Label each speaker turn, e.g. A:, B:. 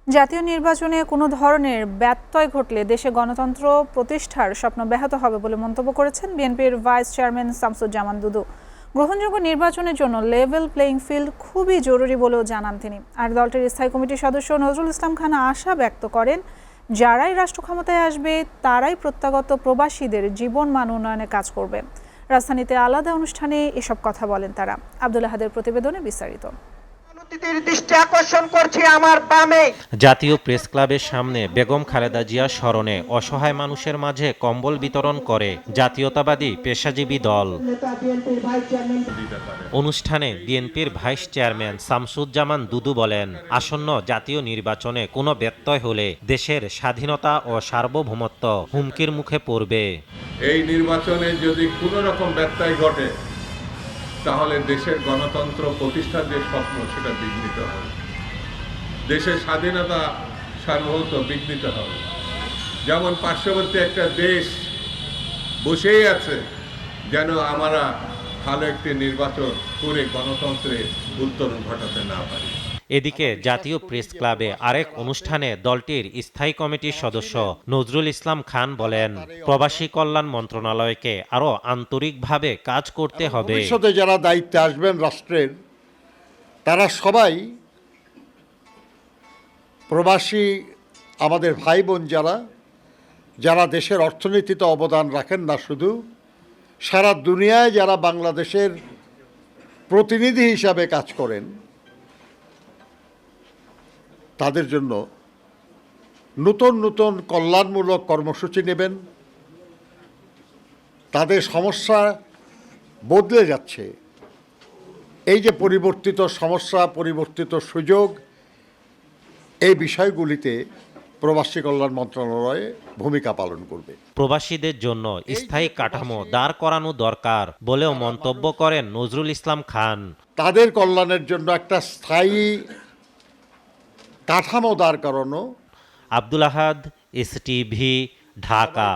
A: জাতীয় নির্বাচনে কোনো ধরনের ব্যত্যয় ঘটলে দেশে গণতন্ত্র প্রতিষ্ঠার স্বপ্ন ব্যাহত হবে বলে মন্তব্য করেছেন বিএনপির ভাইস চেয়ারম্যান শামসুজ্জামান দুদু। গ্রহণযোগ্য নির্বাচনের জন্য লেভেল প্লেইং ফিল্ড খুবই জরুরি বলেও জানান তিনি। আর দলটির স্থায়ী কমিটির সদস্য নজরুল ইসলাম খান আশা ব্যক্ত করেন, যারাই রাষ্ট্র ক্ষমতায় আসবে তারাই প্রত্যাগত প্রবাসীদের জীবন মান উন্নয়নে কাজ করবে। রাজধানীতে আলাদা অনুষ্ঠানে এসব কথা বলেন তারা। আব্দুল আহাদের প্রতিবেদনে বিস্তারিত।
B: দৃষ্টি আকর্ষণ করছি আমার বামে।
C: জাতীয় প্রেস ক্লাবের সামনে বেগম খালেদা জিয়া স্মরণে অসহায় মানুষের মাঝে কম্বল বিতরণ করে জাতীয়তাবাদী পেশাজীবী দল। অনুষ্ঠানে বিএনপির ভাইস চেয়ারম্যান শামসুজ্জামান দুদু বলেন, আসন্ন জাতীয় নির্বাচনে কোনো ব্যত্যয় হলে দেশের স্বাধীনতা ও সার্বভৌমত্ব হুমকির মুখে পড়বে।
D: এই নির্বাচনে যদি কোনো রকম ব্যত্যয় ঘটে তাহলে দেশের গণতন্ত্র প্রতিষ্ঠার যে স্বপ্ন সেটা বিঘ্নিত হবে, দেশের স্বাধীনতা সার্বভৌমত্ব বিঘ্নিত হবে। যেমন পার্শ্ববর্তী একটা দেশ বসেই আছে যেন আমরা ভালো একটি নির্বাচন করে গণতন্ত্রে উত্তরণ ঘটাতে না পারি।
C: এদিকে জাতীয় প্রেস ক্লাবে আরেক অনুষ্ঠানে দলটির স্থায়ী কমিটির সদস্য নজরুল ইসলাম খান বলেন, প্রবাসী কল্যাণ মন্ত্রণালয়কে আরও আন্তরিকভাবে কাজ করতে হবে।
E: ভবিষ্যতে যারা দায়িত্বে আসবেন রাষ্ট্রের, তারা সবাই প্রবাসী আমাদের ভাই বোন যারা দেশের অর্থনীতিতে অবদান রাখেন না, শুধু সারা দুনিয়ায় যারা বাংলাদেশের প্রতিনিধি হিসাবে কাজ করেন, তাদের জন্য নতুন নতুন কল্যাণমূলক কর্মসূচি নেবেন। তাদের সমস্যা বদলে যাচ্ছে, এই যে পরিবর্তিত সমস্যা, পরিবর্তিত সুযোগ, এই বিষয়গুলিতে প্রবাসী কল্যাণ মন্ত্রণালয় ভূমিকা পালন করবে।
C: প্রবাসীদের জন্য স্থায়ী কাঠামো দাঁড় করানো দরকার বলেও মন্তব্য করেন নজরুল ইসলাম খান।
E: তাদের কল্যাণের জন্য একটা স্থায়ী কাঠামো দাঁড় করানো।
C: আব্দুল আহাদ, এসটিভি, ঢাকা।